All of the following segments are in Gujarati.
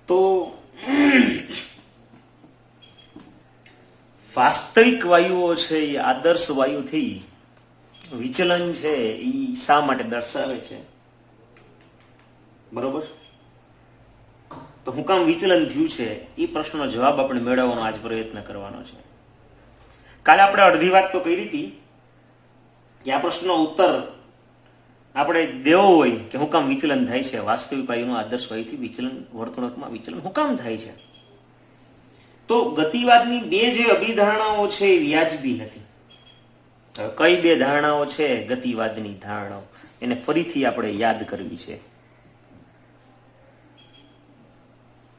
તો વાસ્તવિક વાયુઓ છે એ આદર્શ વાયુથી વિચલન છે એ શા માટે દર્શાવે છે? બરોબર. તો હું કામ વિચલન થયું છે એ પ્રશ્નનો જવાબ આપણે મેળવવાનો આજ પ્રયત્ન કરવાનો છે. કાલે આપણે અડધી વાત તો કરી હતી કે આ પ્રશ્નનો ઉત્તર આપણે દેવો હોય કે હું કામ વિચલન થાય છે, વાસ્તવિક વાયુનું આદર્શ વાયુથી વિચલન, વર્તણૂકમાં વિચલન હું કામ થાય છે. તો ગતિવાદની બે જે અભિધારણાઓ છે એ વ્યાજબી નથી. કઈ બે ધારણાઓ છે ગતિવાદની ધારણાઓ, એને ફરીથી આપણે યાદ કરવી છે.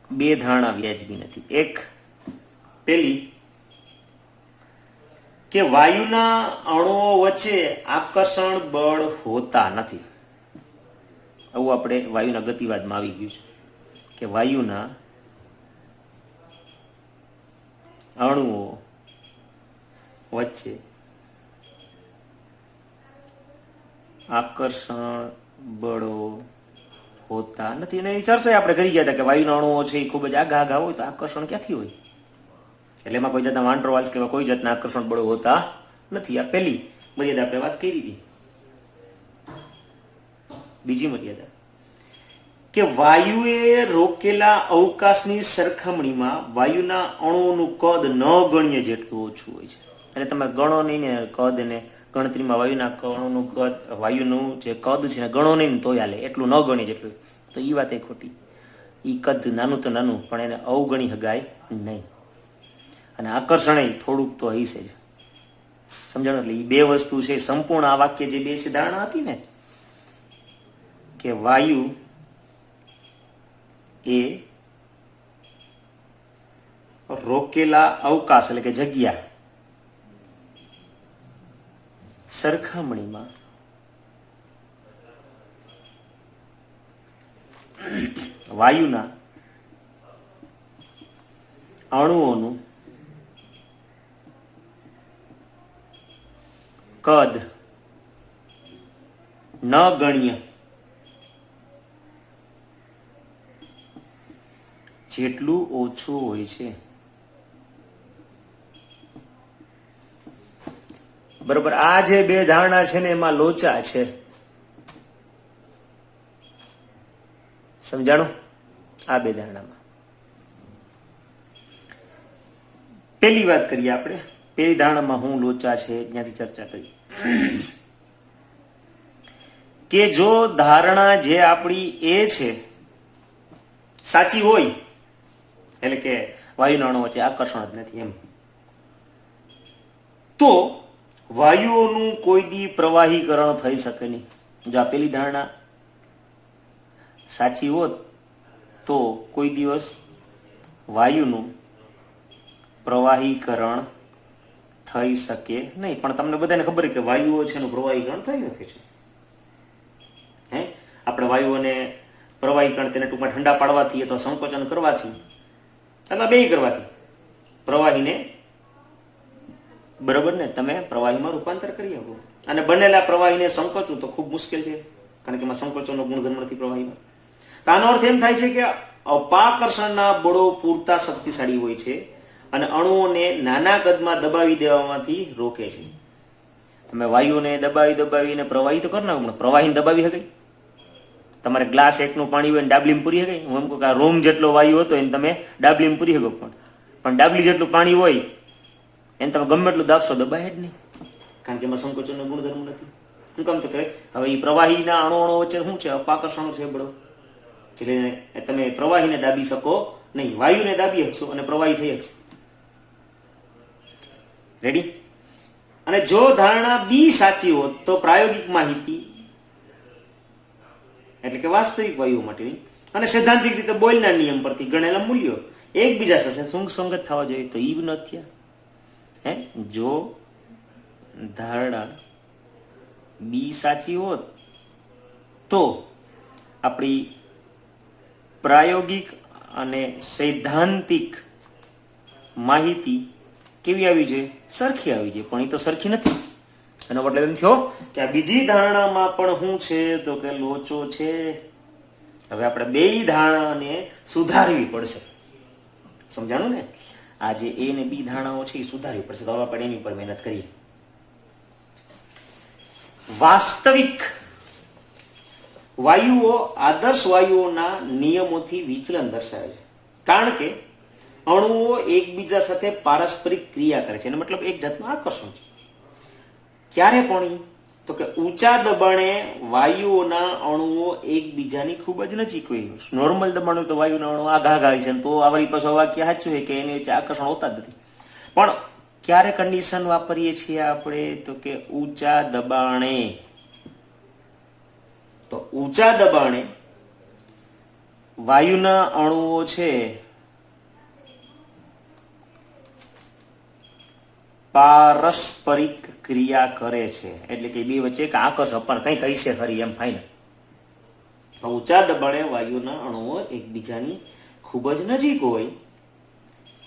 બે ધારણા વ્યાજબી નથી. એક પેલી કે વાયુના અણુઓ વચ્ચે આકર્ષણ બળ હોતા નથી. આવું આપણે વાયુના ગતિવાદમાં આવી ગયું છે કે વાયુના અણુઓ વચ્ચે આકર્ષણ બળો હોતા નથી. અને એ ચર્ચા આપણે કરી ગયા હતા કે વાયુના અણુઓ છે એ ખૂબ જ આઘા આઘા હોય તો આકર્ષણ ક્યાંથી હોય? એટલે એમાં કોઈ જાતના વાંટ્રોવાલ્સ કે કોઈ જાતના આકર્ષણ બળો હોતા નથી. આ પહેલી મર્યાદા આપણે વાત કરી હતી. બીજી મર્યાદા કે વાયુએ રોકેલા અવકાશની સરખામણીમાં વાયુના અણુઓનું કદ ન ગણીએ જેટલું ઓછું હોય છે. એટલે તમે ગણો નહીં ને કદ, ને ગણતરીમાં વાયુના અણુનું કદ, વાયુનું જે કદ છે ને ગણો નહીં તો હાલે, એટલું ન ગણીએ જેટલું. તો એ વાત એ ખોટી. એ કદ નાનું તો નાનું, પણ એને અવગણી હગાય નહીં. અને આકર્ષણ થોડુંક તો હશે જ. સમજાણું? એટલે એ બે વસ્તુ છે સંપૂર્ણ. આ વાક્ય જે બે છે ધારણા હતી ને કે વાયુ એ રોકેલા અવકાશ એટલે કે જગ્યા સરખામણીમાં વાયુના અણુઓનું કદ ન ગણ્ય જેટલું ઓછું હોય છે. બરોબર. આ જે બે ધારણા છે ને એમાં લોચા છે. સમજાણું? આ બે ધારણામાં પેલી વાત કરીએ આપણે. પેલી ધારણામાં હું લોચા છે ત્યાંથી ચર્ચા કરી કે જો ધારણા જે આપણી એ છે સાચી હોય, એટલે કે વાયુના અણુઓ વચ્ચે આકર્ષણ જ નથી એમ, તો વાયુઓનું કોઈ દી પ્રવાહીકરણ થઈ શકે નહીં. જો આ પેલી ધારણા સાચી હોત તો કોઈ દિવસ વાયુનું પ્રવાહીકરણ થઈ શકે નહીં. પણ તમને બધાને ખબર છે કે વાયુઓ છે એનું પ્રવાહીકરણ થઈ શકે છે. હે, આપણે વાયુઓને પ્રવાહીકરણ તેને ટૂંકમાં ઠંડા પાડવાથી અથવા સંકોચન કરવાથી અથવા બે કરવાથી પ્રવાહીને, બરોબર ને, તમે પ્રવાહીમાં રૂપાંતર કરી શકો. અને બનેલા પ્રવાહીને સંકોચવું તો ખૂબ મુશ્કેલ છે, કારણ કે એમાં સંકોચનનો ગુણધર્મ નથી પ્રવાહીમાં. તો આનો અર્થ એમ થાય છે કે અપાકર્ષણના બળો પૂરતા શક્તિશાળી હોય છે અને અણુઓને નાના કદમાં દબાવી દેવામાંથી રોકે છે. તમે વાયુઓને દબાવીને પ્રવાહી તો કરી નાખો, પણ પ્રવાહીને દબાવી શકે? તમારે ગ્લાસ એકનું પાણી હોય ને ડાબલીમાં પૂરી શકે? હું એમ કહું કે આ રૂમ જેટલો વાયુ હતો એને તમે ડાબલીમાં પૂરી શકો, પણ ડાબલી જેટલું પાણી હોય એને તમે ગમે એટલું દાબશો દબાય જ નહીં, કારણ કે એમાં સંકોચનનો ગુણધર્મ નથી. શું કામ? તો કે હવે એ પ્રવાહીના અણુ વચ્ચે શું છે? અપાકર્ષણ છે બળો. એટલે તમે પ્રવાહીને દાબી શકો નહીં. વાયુને દાબી શકશો અને પ્રવાહી થઈ શકશે. રેડી? અને જો ધારણા બી સાચી હોત તો પ્રાયોગિક માહિતી એટલે કે વાસ્તવિક વાયુઓ માટેની અને સૈદ્ધાંતિક રીતે બોયલના નિયમ પરથી ગણેલા મૂલ્યો એકબીજા સાથે સુસંગત થવા જોઈએ. તો ઈ ન થયા. હે, જો ધારણા બી સાચી હોત તો આપણી પ્રાયોગિક અને સૈદ્ધાંતિક માહિતી કેવી આવી જોઈએ? સરખી આવી જોઈએ. પણ એ તો સરખી નથી. એનો મતલબ એમ થયો કે આ બીજી ધારણામાં પણ શું છે? તો કે લોચો છે. હવે આપણે બેય ધારણાને સુધારવી પડશે. સમજાણું ને? આ જે એ ને બી ધારણાઓ છે એ સુધારવી પડશે. તો હવે આપણે એની પર મહેનત કરીએ. વાસ્તવિક વાયુઓ આદર્શ વાયુઓના નિયમોથી વિચલન દર્શાવે છે. કારણ કે અણુઓ એકબીજા સાથે પારસ્પરિક ક્રિયા કરે છે. એનો મતલબ એક જાતનું આકર્ષણ છે. ક્યારે પણ? તો કે ઊંચા દબાણે વાયુઓના અણુઓ એકબીજાની ખૂબ જ નજીક હોય. નોર્મલ દબાણ હોય તો વાયુના અણુ આઘા છે, તો આવરી પાછું વાક્ય સાચું છે કે એની વચ્ચે આકર્ષણ હોતા જ નથી. પણ ક્યારે કન્ડિશન વાપરીએ છીએ આપણે? તો કે ઊંચા દબાણે. તો ઊંચા દબાણે વાયુના અણુઓ છે પારસ્પરિક ક્રિયા કરે છે. એટલે કે બે વચ્ચે એક આકર્ષણ પણ કઈ કહી છે ખરી એમ ફાઈન. ઊંચા દબાણે વાયુના અણુઓ એકબીજાની ખૂબ જ નજીક હોય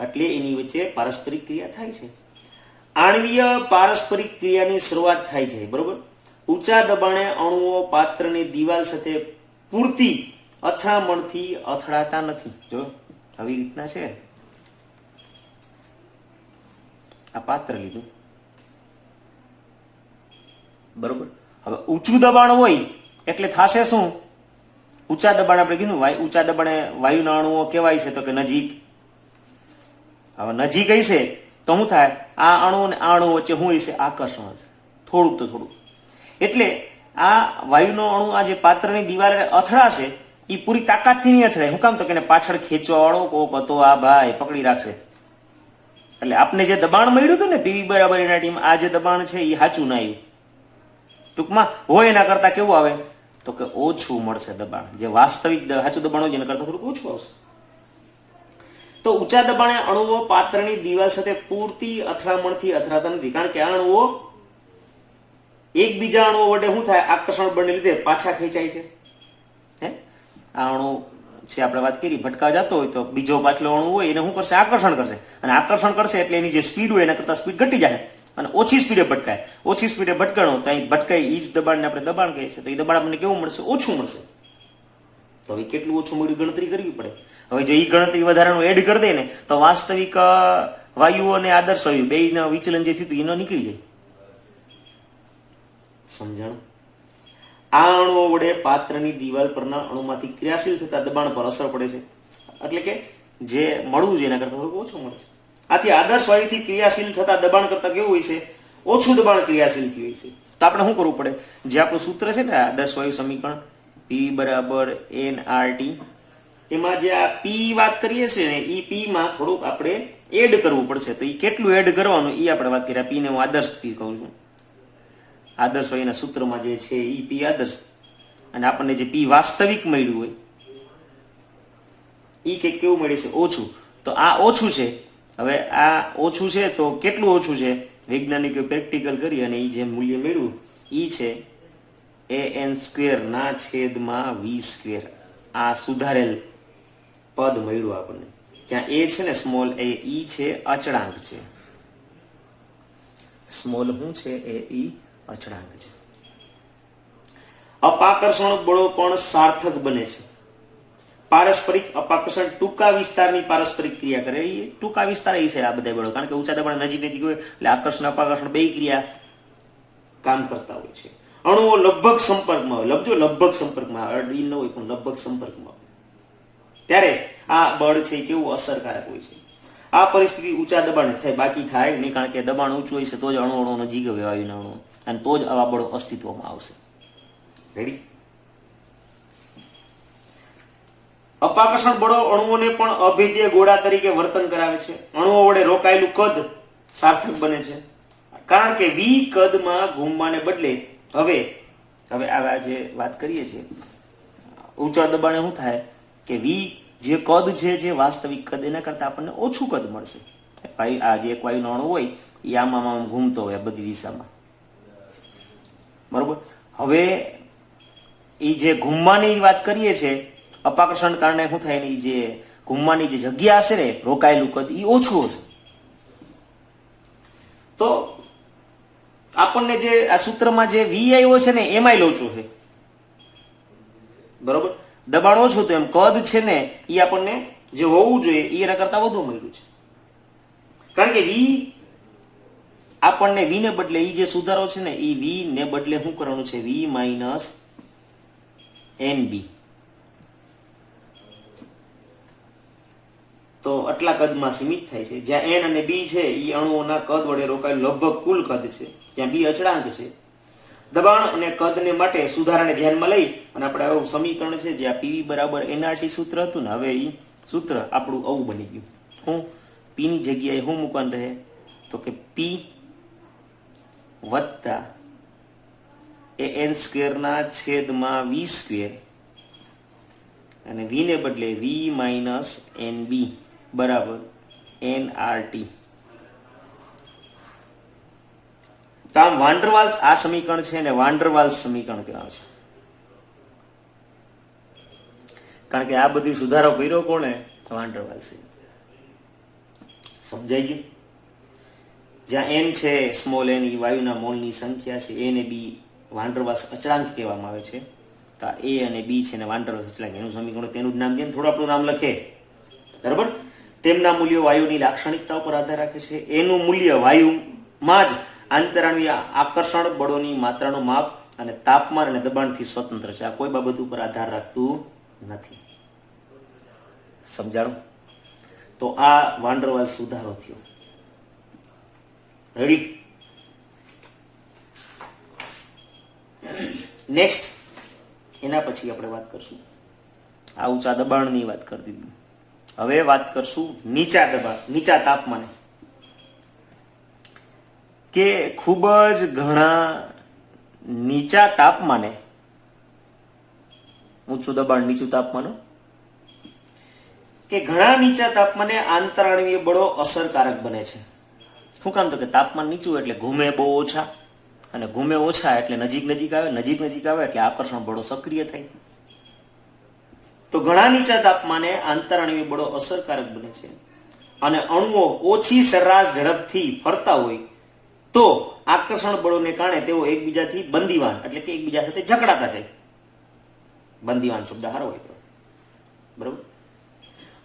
એટલે એની વચ્ચે પારસ્પરિક ક્રિયા થાય છે. આણ્વીય પારસ્પરિક ક્રિયાની શરૂઆત થાય છે. બરોબર? ઊંચા દબાણે અણુઓ પાત્રની દિવાલ સાથે પૂરતી અથડામણથી અથડાતા નથી. જો આવી રીતના છે. આ પાત્ર લીધું, બરોબર? હવે ઊંચું દબાણ હોય એટલે થશે શું? ઊંચા દબાણ આપણે કીધું ઊંચા દબાણે વાયુના અણુઓ કેવાય છે તો કે નજીક. હવે નજીક હશે તો શું થાય? આ અણુ અને આ અણુ વચ્ચે શું હશે? આકર્ષણ હશે, થોડુંક તો થોડુંક. એટલે આ વાયુનો અણુ આ જે પાત્રની દિવાલ અથડાશે એ પૂરી તાકાતથી નહીં અથડાય. શું કામ? તો કે એને પાછળ ખેંચવા વાળો કોક હતો, આ ભાઈ પકડી રાખશે. એટલે આપણે જે દબાણ મળ્યું હતું ને પીવી બરાબર એના ટીમ, આ જે દબાણ છે એ સાચું ના આવ્યું. ટૂંકમાં હોય એના કરતા કેવું આવે? તો કે ઓછું મળશે દબાણ. જે વાસ્તવિક સાચું દબાણ હોય એના કરતા થોડુંક ઓછું આવશે. તો ઊંચા દબાણે અણુઓ પાત્રની દિવાલ સાથે પૂરતી અથડામણથી અથડાતા નથી. કારણ કે આ અણુઓ એકબીજા અણુઓ વડે શું થાય? આકર્ષણ બળને લીધે પાછા ખેંચાય છે. હે આ અણુ છે આપણે વાત કરી, ભટકા જતો હોય તો બીજો પાછલો અણુ હોય એને શું કરશે? આકર્ષણ કરશે. અને આકર્ષણ કરશે એટલે એની જે સ્પીડ હોય એના કરતા સ્પીડ ઘટી જાય અને ઓછી સ્પીડે ભટકાય. ઓછી સ્પીડે ભટકાણો તો અહીં ભટકાય એ જ દબાણને આપણે દબાણ કહીએ છીએ. તો એ દબાણ આપણને કેવું મળશે? ઓછું મળશે. તો હવે કેટલું ઓછું મળ્યું ગણતરી કરવી પડે. હવે જો એ ગણતરી વધારાનું એડ કરી દે ને તો વાસ્તવિક વાયુઓ અને આદર્શ વાયુ બેયના વિચલન જે થયું એનો નીકળી જાય. સમજણ? આ અણુઓ વડે પાત્રની દિવાલ પરના અણુમાંથી ક્રિયાશીલ થતા દબાણ પર અસર પડે છે. એટલે કે જે મળવું જોઈએ એના કરતા થોડું ઓછું મળશે. આથી આદર્શ વાયુથી ક્રિયાશીલ થતા દબાણ કરતા કેવું હોય છે? ઓછું દબાણ ક્રિયાશીલ થયું હોય છે. તો આપણે શું કરવું પડે? જે આપણું સૂત્ર છે ને આદર્શ વાયુ સમીકરણ P બરાબર nRT, એમાં જે આ P વાત કરીએ છીએ ને એ P માં થોડુંક આપણે એડ કરવું પડશે. તો એ કેટલું એડ કરવાનું એ આપણે વાત કરીએ. P ને હું આદર્શ P કહું છું. આદર્શ વાયુના સૂત્રમાં જે છે એ P આદર્શ, અને આપણને જે P વાસ્તવિક મળ્યું હોય એ કંઈક કેવું મળે છે? ઓછું. તો આ ઓછું છે. હવે આ ઓછું છે તો કેટલું ઓછું છે? વૈજ્ઞાનિકો પ્રેક્ટિકલ કરી અને એ જે મૂલ્ય મળ્યું એ છે an² આ સુધારેલ પદ મળ્યું આપણને. જ્યાં એ છે ને સ્મોલ એ ઈ છે અચળાંક છે. સ્મોલ શું છે? એ ઈ અચળાંક છે. અપાકર્ષણ બળો પણ સાર્થક બને છે. પારસ્પરિક અપાકર્ષણ ટૂંકા વિસ્તારની પારસ્પરિક ક્રિયા કરે. એ ટૂંકા વિસ્તાર એ છે આ બધા બળો. કારણ કે ઊંચા દબાણ નજીક નજીક હોય એટલે આકર્ષણ અપાકર્ષણ બે ક્રિયા કામ કરતા હોય છે. અણુઓ લગભગ સંપર્કમાં હોય. લગભગ સંપર્કમાં, અડી ન હોય પણ લગભગ સંપર્કમાં હોય ત્યારે આ બળ છે કેવું અસરકારક હોય છે. આ પરિસ્થિતિ ઊંચા દબાણે થાય, બાકી થાય નહીં. કારણ કે દબાણ ઊંચું હોય છે તો જ અણુ નજીક આવે વાયુના અણુ, અને તો જ આવા બળો અસ્તિત્વમાં આવશે. રેડી? અપાકર્ષણ બળો અણુઓને પણ અભેદ્ય ગોળા તરીકે વર્તન કરાવે છે. અણુઓ વડે રોકાયેલું કદ સાર્થક બને છે. કારણ કે V કદમાં ઘૂમવાને બદલે હવે આ જે વાત કરીએ છીએ ઊંચા દબાણે શું થાય કે V જે કદ છે જે વાસ્તવિક કદ એના કરતા આપણને ઓછું કદ મળશે. આ જે એક વાયુનો અણુ હોય એ આમાં ઘૂમતો હોય બધી દિશામાં, બરોબર? હવે એ જે ઘૂમવાની વાત કરીએ છીએ અપાકર્ષણ કારણે શું થાય? એની જે ઘૂમવાની જે જગ્યા હશે ને રોકાયેલું કદ એ ઓછું હશે. તો આપણને જે આ સૂત્રમાં જે V આવ્યો છે ને એમાંય લોચો છે, બરોબર? દબાણ ઓછું તો એમ કદ છે ને એ આપણને જે હોવું જોઈએ એના કરતા વધુ મળ્યું છે. કારણ કે વી આપણને વી ને બદલે ઈ જે સુધારો છે ને એ વી ને બદલે શું કરવાનું છે? વી માઇનસ એન બી. તો આટલા કદમાં સીમિત થાય છે. જ્યાં એન અને બી છે એ અણુઓના કદ વડે રોકાયેલું લગભગ કુલ કદ છે. ત્યાં બી અચળાંક છે. દબાણ અને કદને માટે સુધારાને ધ્યાનમાં લઈ અને આપણે આવું સમીકરણ છે જ્યાં પીવી બરાબર એનઆરટી સૂત્ર હતું ને, હવે એ સૂત્ર આપણું આવું બની ગયું. હું પી ની જગ્યાએ શું મૂકવાનું રહે? તો કે પી વત્તા એન સ્ક્વેરના છેદમાં વી સ્ક્વેર અને વી ને બદલે વી માઇનસ એન બી બરાબર એન આર ટી. તો આમ વાન્ડરવાલ્સ આ સમીકરણ છે ને વાન્ડરવાલ્સ સમીકરણ કહેવાય છે. કારણ કે આ બધી સુધારો કર્યો કોણે? વાન્ડરવાલ્સે. સમજાઈ ગયું? જ્યાં એન છે સ્મોલ એન એ વાયુના મોલની સંખ્યા છે, એ ને બી વાન્ડરવાલ્સ અચળાંક કહેવામાં આવે છે. તો એ અને બી છે ને વાન્ડરવાલ્સ અચળાંક, એનું સમીકરણ તેનું જ નામ દે, થોડું આપણું નામ લખે, બરાબર. તેમના મૂલ્યો વાયુની લાક્ષણિકતા ઉપર આધાર રાખે છે. એનું મૂલ્ય વાયુમાં જ આંતરાણવીય આકર્ષણ બળોની માત્રાનું માપ અને તાપમાન અને દબાણથી સ્વતંત્ર છે. આ કોઈ બાબત ઉપર આધાર રાખતું નથી. સમજાણું? તો આ વાન્ડરવાલ્સ સુધારો થયો. રેડી? નેક્સ્ટ એના પછી આપણે વાત કરશું આ ઊંચા દબાણની વાત કરી દીધી. હવે વાત કરશું નીચા દબાણ, નીચા તાપમાને. કે ખૂબ જ ઘણા નીચા તાપમાને, ઊંચું દબાણ નીચું તાપમાન, કે ઘણા નીચા તાપમાને આંતરાણવીય બળો અસરકારક બને છે. શું કામ? તો કે તાપમાન નીચું એટલે ઘૂમે બહુ ઓછા, અને ઘૂમે ઓછા એટલે નજીક નજીક આવે, નજીક નજીક આવે એટલે આકર્ષણ બળો સક્રિય થાય. તો ઘણા નીચા તાપમાને આંતરાણવીય બળો અસરકારક બને છે અને અણુઓ ઓછી સરેરાશ ઝડપથી ફરતા હોય તો આકર્ષણ બળોને કારણે તેઓ એકબીજાથી બંદીવાન એટલે કે એકબીજા સાથે જકડાતા જાય. બંદીવાન શબ્દ સારો હોય, બરોબર.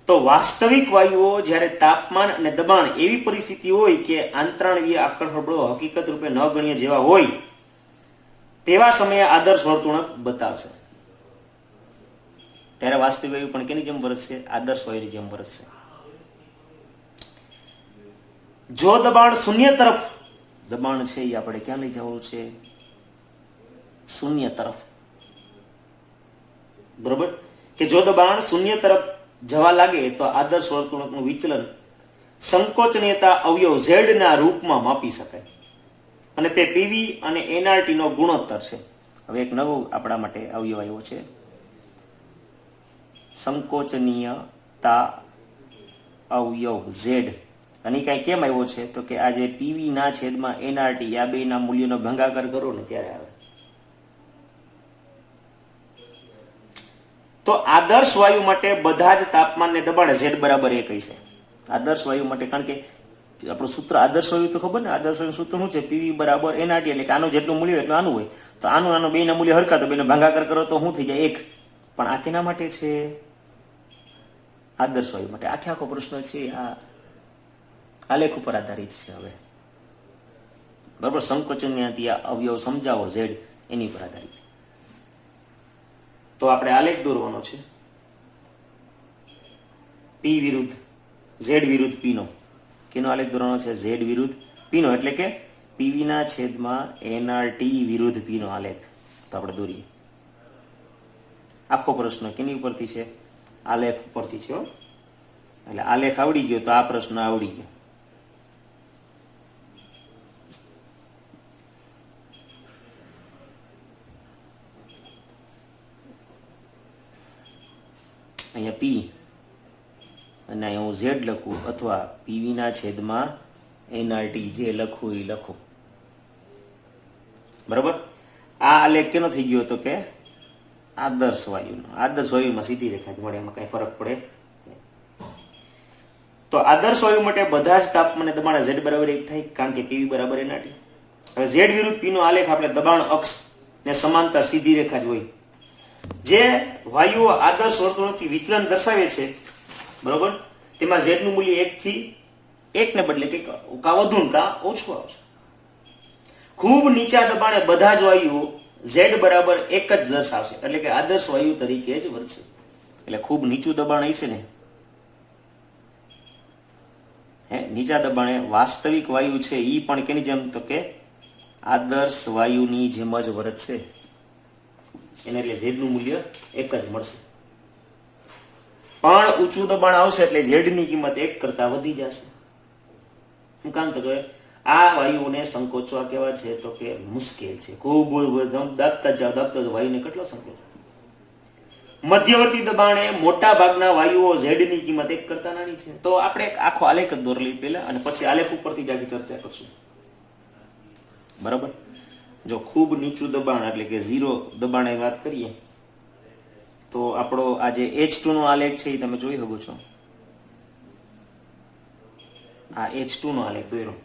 તો વાસ્તવિક વાયુઓ જ્યારે તાપમાન અને દબાણ એવી પરિસ્થિતિ હોય કે આંતરાણવીય આકર્ષણ બળો હકીકત રૂપે ન ગણ્ય જેવા હોય તેવા સમયે આદર્શ વર્તુણક બતાવશે. ત્યારે વાસ્તવિક વાયુ પણ કેની જેમ વર્તશે? આદર્શ વાયુની જેમ વર્તશે. જો દબાણ શૂન્ય તરફ, દબાણ છે એ આપણે ક્યાં લઈ જવાનું છે? શૂન્ય તરફ, બરોબર. કે જો દબાણ શૂન્ય તરફ જવા લાગે તો આદર્શ વર્તુળકનું વિચલન સંકોચનીયતા અવયવ Z ના રૂપમાં માપી શકાય અને તે પીવી અને એનઆરટી નો ગુણોત્તર છે. હવે એક નવો આપણા માટે અવયવ આવ્યો છે, સંકોચનીયતા અવયવ Z. અને કઈ કેમ આવ્યો છે? તો કે આ જે પીવી ના છેદમાં એનઆરટી આ બે ના મૂલ્યનો ભાગાકાર કરો ને ત્યારે આવે. તો આદર્શ વાયુ માટે બધા જ તાપમાન ને દબાણ Z બરાબર 1 હશે. આદર્શ વાયુ માટે, કારણ કે આપણું સૂત્ર આદર્શ વાયુ તો ખબર ને, આદર્શ વાયુ સૂત્ર શું છે? પીવી બરાબર એનઆરટી, એટલે કે આનું જેટલું મૂલ્ય એટલું આનું હોય. તો આનું બે ના મૂલ્ય હરખા, તો બેનો ભાગાકાર કરો તો શું થઈ જાય? 1. પણ આ કેના માટે છે? આદર્શ વાયુ માટે. આખો પ્રશ્ન છે આ આલેખ ઉપર આધારિત છે. હવે બરાબર, સંકોચનીયતા અવયવ સમજાવો Z એની પર આધારિત. તો આપણે આલેખ દોરવાનો છે પી વિરુદ્ધ Z વિરુદ્ધ P નો. કેનો આલેખ દોરવાનો છે? Z વિરુદ્ધ P નો, એટલે કે પીવી ના છેદમાં એનઆરટી વિરુદ્ધ P નો આલેખ. તો આપણે દોરીએ. આખો પ્રશ્ન કેની ઉપરથી છે? આલેખ ઉપરથી છે. એટલે આલેખ આવડી ગયો તો આ પ્રશ્ન આવડી ગયો. અહીંયા P અને અહીંયા હું Z લખું અથવા પીવી ના છેદમાં એનઆરટી જે લખું એ લખું, બરાબર. આ આલેખ કેનો થઈ ગયો? તો કે આદર્શ વાયુનો. આદર્શ વાયુમાં સીધી રેખા જ મળે, એમાં કઈ ફરક પડે નહીં. તો આદર્શ વાયુ માટે બધા જ તાપમાને દબાણ Z બરાબર 1 થાય, કારણ કે પીવી બરાબર એનઆરટી. હવે Z વિરુદ્ધ P નો આલેખ આપણે દબાણ અક્ષ ને સમાંતર સીધી રેખા જ હોય. જે વાયુઓ આદર્શ વર્તુળથી વિચલન દર્શાવે છે, બરોબર, તેમાં z નું મૂલ્ય 1 થી 1 ને બદલે કે કા વધુ ને કા ઓછું આવશે. ખૂબ નીચા દબાણે બધા જ વાયુઓ z બરાબર 1 જ દર્શાવશે, એટલે કે આદર્શ વાયુ તરીકે જ વર્તશે. એટલે ખૂબ નીચું દબાણ હશે ને, નીચા દબાણે વાસ્તવિક વાયુ છે ઈ પણ કેની જેમ, તો કે આદર્શ વાયુની જેમ જ વર્તશે. એને એટલે z નું મૂલ્ય 1 જ મળશે. પણ ઊંચું દબાણ આવશે એટલે z ની કિંમત 1 કરતા વધી જશે. શું કામ? તો કે આ વાયુઓને સંકોચવા કેવા છે, તો કે મુશ્કેલ છે. ખૂબ દાબતા જાવ વાયુને કેટલો સંકોચ. મધ્યવર્તી દબાણે મોટા ભાગના વાયુઓ z ની કિંમત 1 કરતા નાની છે. તો આપણે એક આખો આલેખ જ દોર લઈ પહેલા, અને પછી આલેખ ઉપરથી જ આગળ ચર્ચા કરશું, બરાબર. જો ખૂબ નીચું દબાણ એટલે કે 0 દબાણે વાત કરીએ તો આપણો આ જે H2 નો આલેખ છે એ તમે જોઈ શકો છો. આ H2 નો આલેખ દોર્યો.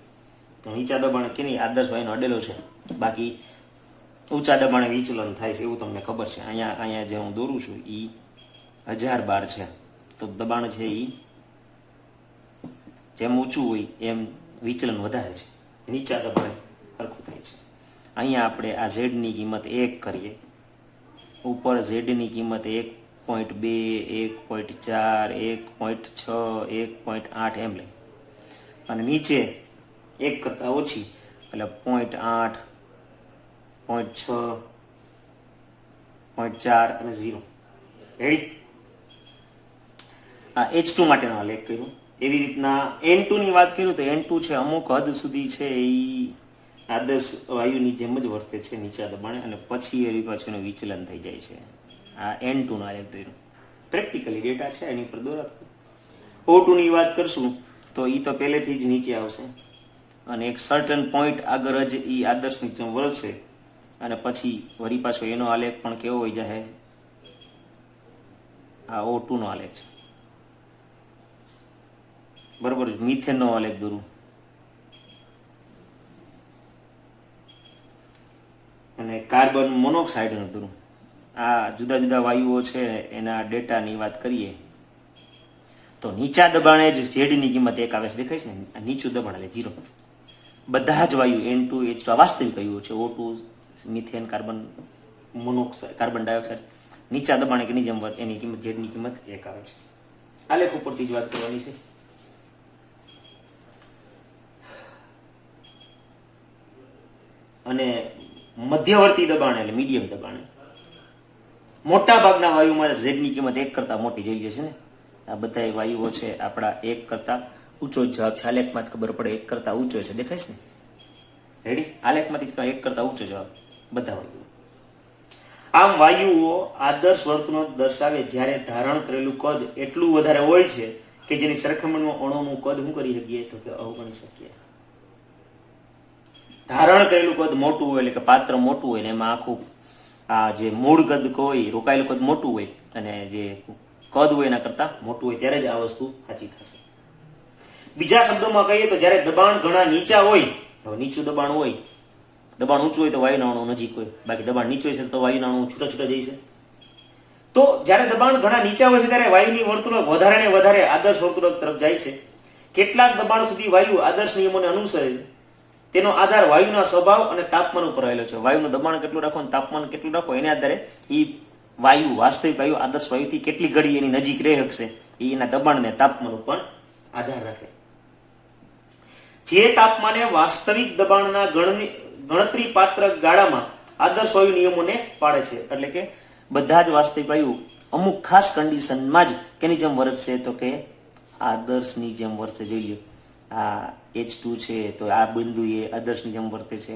નીચા દબાણે કેની આદર્શ વાયુનો અડેલો છે, બાકી ઊંચા દબાણે વિચલન થાય છે એવું તમને ખબર છે. અહીંયા જે હું દોરું છું એ 1000 બાર છે, તો દબાણ છે એ જેમ ઊંચું હોય એમ વિચલન વધારે છે, નીચા દબાણે સરખું થાય છે. અહીંયા આપણે આ z ની કિંમત 1 કરીએ, ઉપર z ની કિંમત 1.2, 1.4, 1.6, 1.8 એમ લઈ, અને નીચે 1 કરતા ઓછી એટલે 0.8, 0.6, 0.4 અને 0. રેડી? આ H2 માટેનો આલેખ કર્યો. એવી રીતના N2 ની વાત કર્યું તો N2 છે અમુક હદ સુધી છે એ આદર્શ વાયુની જેમ જ વર્તે છે નીચા દબાણે, અને પછી એવી પાછું વિચલન થઈ જાય છે. આ N2 નો આલેખ દોર્યો. પ્રેક્ટિકલી ડેટા છે એની પર દોરાતો. O2 ની વાત કરશું તો એ તો પહેલેથી જ નીચે આવશે, અને એક સર્ટન પોઈન્ટ આગળ જ એ આદર્શની જેમ વર્તશે, અને પછી વળી પાછો એનો આલેખ પણ કેવો હોય જાય. આ O2 નો આલેખ છે, બરોબર. મિથેન નો આલેખ દોરું, અને કાર્બન મોનોક્સાઇડ નો દોરું. આ જુદા જુદા વાયુઓ છે એના ડેટાની વાત કરીએ તો નીચા દબાણે જ z ની કિંમત 1 આવે છે, દેખાય છે ને. નીચું દબાણ એટલે 0. બધા જ વાયુ N2, H2 આ વાસ્તવિક વાયુઓ છે. O2, methane, carbon monoxide, carbon dioxide નીચા દબાણે કેની જેમ એની કિંમત z ની કિંમત 1 આવે છે. આલેખ ઉપરથી જ વાત કરવાની છે. અને મધ્યવર્તી દબાણ એટલે મીડિયમ દબાણે મોટા ભાગના વાયુમાં z ની કિંમત 1 કરતા મોટી જોઈએ છે ને. આ બધા વાયુઓ છે આપણા 1 કરતા ઊંચો જવાબ છે. આલેખમાં જ ખબર પડે 1 કરતા ઊંચો છે, દેખાય છે ને. રેડી? આલેખમાંથી 1 કરતા ઊંચો જવાબ બધા વાયુઓ. આમ વાયુઓ આદર્શ વર્તણૂક દર્શાવે જ્યારે ધારણ કરેલું કદ એટલું વધારે હોય છે કે જેની સરખામણીમાં અણુનું કદ શું કરી શકીએ, તો કે અવગણી શકીએ. ધારણ કરેલું કદ મોટું હોય એટલે કે પાત્ર મોટું હોય ને એમાં આખું આ જે મૂળ કદ હોય, રોકાયેલું કદ મોટું હોય, અને જે કદ હોય એના કરતા મોટું હોય ત્યારે જ આ વસ્તુ સાચી થશે. બીજા શબ્દોમાં કહીએ તો જ્યારે દબાણ ઘણા નીચા હોય, નીચું દબાણ હોય, દબાણ ઊંચું હોય તો વાયુના અણુ નજીક હોય, બાકી દબાણ નીચું હોય છે તો વાયુના અણુ છૂટા છૂટા જાય છે. તો જ્યારે દબાણ ઘણા નીચા હોય છે ત્યારે વાયુની વર્તુળક વધારે ને વધારે આદર્શ વર્તુળક તરફ જાય છે. કેટલાક દબાણ સુધી વાયુ આદર્શ નિયમોને અનુસરે છે. તેનો આધાર વાયુના સ્વભાવ અને તાપમાન ઉપર રહેલો છે. વાયુનું દબાણ કેટલું રાખો અને તાપમાન કેટલું રાખો એને આધારે એ વાયુ, વાસ્તવિક વાયુ આદર્શ વાયુથી કેટલી ઘડી એની નજીક રહી શકશે એ એના દબાણ ને તાપમાન ઉપર આધાર રાખે. જે તાપમાને વાસ્તવિક દબાણના ગણતરી પાત્ર ગાળામાં આદર્શ વાયુ નિયમોને પાળે છે, એટલે કે બધા જ વાસ્તવિક વાયુ અમુક ખાસ કન્ડિશનમાં જ કેની જેમ વર્તશે, તો કે આદર્શની જેમ વર્તે. જોઈએ આ H2 છે તો આ બિંદુએ આદર્શની જેમ વર્તે છે.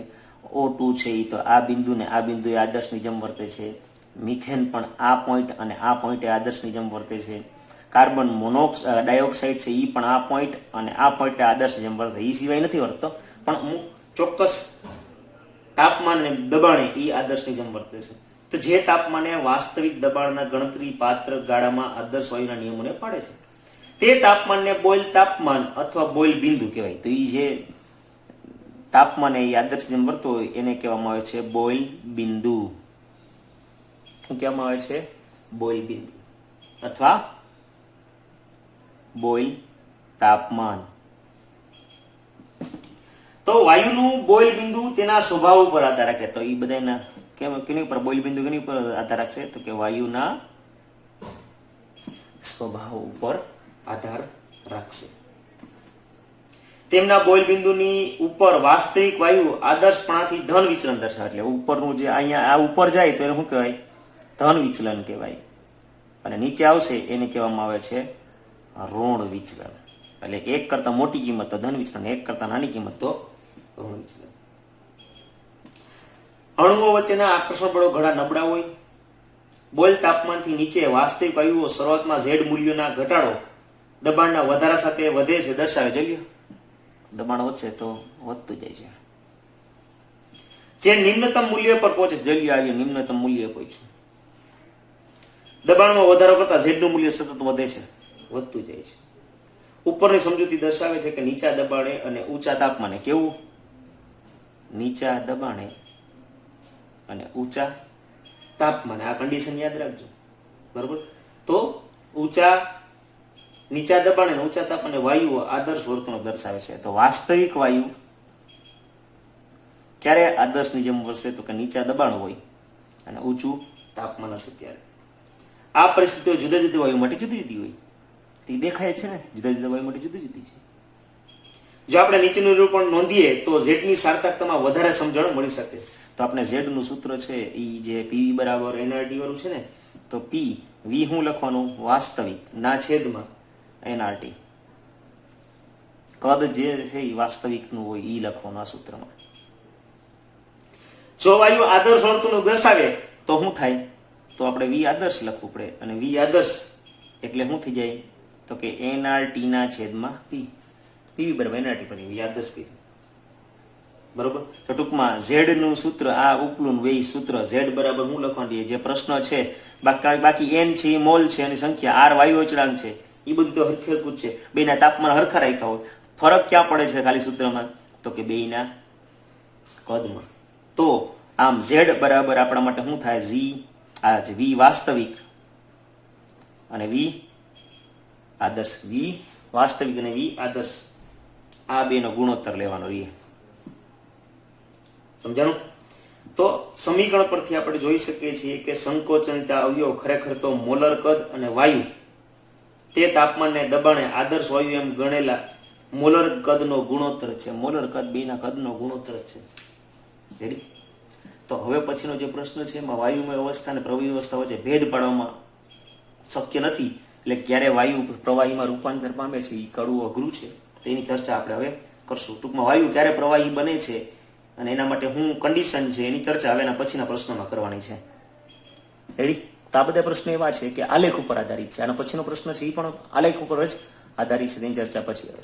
O2 છે એ તો આ બિંદુ ને આ બિંદુએ આદર્શની જેમ વર્તે છે. મિથેન પણ આ પોઈન્ટ અને આ પોઈન્ટે આદર્શની જેમ વર્તે છે. કાર્બન ડાયોક્સાઇડ છે એ પણ આ પોઈન્ટ અને આ પોઈન્ટે આદર્શની જેમ વર્તે. એ સિવાય નથી વર્તતો, પણ અમુક ચોક્કસ તાપમાન અને દબાણે એ આદર્શની જેમ વર્તે છે. તો જે તાપમાને વાસ્તવિક દબાણના ગણતરી પાત્ર ગાળામાં આદર્શ વાયુના નિયમોને પાડે છે તે તાપમાનને બોઇલ તાપમાન અથવા બોઇલ બિંદુ કહેવાય. તો એ જે તાપમાન એ આદર્શ જેમ વર્તો હોય એને કહેવામાં આવે છે બોઇલ બિંદુ. શું કહેવામાં આવે છે? બોઇલ બિંદુ અથવા બોઇલ તાપમાન. તો વાયુનું બોઇલ બિંદુ તેના સ્વભાવ ઉપર આધાર રાખે. તો એ બધાના કેની ઉપર બોઇલ બિંદુ કેની ઉપર આધાર રાખશે? તો કે વાયુના સ્વભાવ ઉપર આધાર રાખશે. તેમના બોઇલ બિંદુની ઉપર વાસ્તવિક વાયુ આદર્શપણાથી ધન વિચલન દર્શાવે. એટલે ઉપરનું જે અહીંયા આ ઉપર જાય તો એને શું કહેવાય? ધન વિચલન કહેવાય. અને નીચે આવશે એને કહેવામાં આવે છે ઋણ વિચલન. એટલે એક કરતા મોટી કિંમત તો ધન વિચલન, એક કરતા નાની કિંમત તો ઋણ વિચલન. અણુઓ વચ્ચેના આકર્ષણ બળો ઘણા નબળા હોય. બોઇલ તાપમાનથી નીચે વાસ્તવિક વાયુઓ શરૂઆતમાં ઝેડ મૂલ્યોના ઘટાડો દબાણના વધારા સાથે વધે છે દર્શાવે. જોઈ દબાણ વધશે તો વધતું જાય છે. જે નિમ્નતમ મૂલ્ય પર પહોંચે છે. જોઈ લો નિમ્નતમ મૂલ્ય પહોંચ્યું. દબાણમાં વધારો કરતા ઝેડનું મૂલ્ય સતત વધે છે, વધતું જાય છે. ઉપરની સમજૂતી દર્શાવે છે કે નીચા દબાણે અને ઊંચા તાપમાને કેવું? નીચા દબાણે અને ઊંચા તાપમાને. આ કન્ડિશન યાદ રાખજો, બરોબર? તો નીચા દબાણે અને ઊંચા તાપમાને વાયુઓ આદર્શ વર્તણૂક દર્શાવે છે. તો વાસ્તવિક વાયુ ક્યારે આદર્શની જેમ વર્તે? તો કે નીચા દબાણ હોય અને ઊંચું તાપમાન હશે ત્યારે. આ પરિસ્થિતિઓ જુદા જુદા વાયુ માટે જુદી જુદી હોય. તે દેખાય છે ને, જુદા જુદા વાયુ માટે જુદી જુદી છે. જો આપણે નીચેનું નિરૂપણ નોંધીએ તો ઝેડની સાર્થકતામાં વધારે સમજણ મળી શકે. તો આપણે ઝેડનું સૂત્ર છે એ જે પીવી બરાબર એનઆરટી વાળું છે ને, તો પી વી શું લખવાનું? વાસ્તવિક ના છેદમાં એનઆરટી. કદ જે છે એ વાસ્તવિકનું હોય એ લખવાનું આ સૂત્રમાં. જો વાયુ આદર્શ વર્તણૂક દર્શાવે તો શું થાય? તો આપણે વી આદર્શ લખવું પડે. અને વી આદર્શ એટલે શું થઈ જાય? તો કે એનઆરટી ના છેદમાં પી. પીવી બરાબર એનઆરટી પર વી આદર્શ કીધું, બરોબર? તો ટૂંકમાં ઝેડ નું સૂત્ર આ ઉપલું વે સૂત્ર ઝેડ બરાબર શું લખવાનું? જે પ્રશ્ન છે બાકી એન છે એ મોલ છે અને સંખ્યા આર વાયુ અચળાંક છે એ બધું તો હરખેરખું જ છે. બેના તાપમાન હરખા રાખ્યા હોય. ફરક ક્યાં પડે છે ખાલી સૂત્રમાં? તો કે બેના કદમાં. તો આમ ઝેડ બરાબર આપણા માટે શું થાય? આ વી વાસ્તવિક અને વી આદર્શ. વી વાસ્તવિક અને વી આદર્શ આ બેનો ગુણોત્તર લેવાનો રહે. સમજાણું? તો સમીકરણ પરથી આપણે જોઈ શકીએ છીએ કે સંકોચનીયતા અવયવ ખરેખર તો મોલર કદ અને વાયુ તે તાપમાનને દબાણે આદર્શ વાયુ એમ ગણેલા મોલર કદનો ગુણોત્તર છે. મોલર કદ બેના કદનો ગુણોત્તર છે. રેડી? તો હવે પછીનો જે પ્રશ્ન છે એમાં વાયુમય અવસ્થા અને પ્રવાહી અવસ્થા વચ્ચે ભેદ પાડવામાં શક્ય નથી. એટલે ક્યારે વાયુ પ્રવાહીમાં રૂપાંતર પામે છે એ કડવું અઘરું છે. તેની ચર્ચા આપણે હવે કરશું. ટૂંકમાં વાયુ ક્યારે પ્રવાહી બને છે અને એના માટે શું કન્ડિશન છે એની ચર્ચા હવે એના પછીના પ્રશ્નોમાં કરવાની છે. રેડી? તો આ બધા પ્રશ્નો એવા છે કે આલેખ ઉપર આધારિત છે. આનો પછીનો પ્રશ્ન છે એ પણ આલેખ ઉપર જ આધારિત છે. તેની ચર્ચા પછી આવે.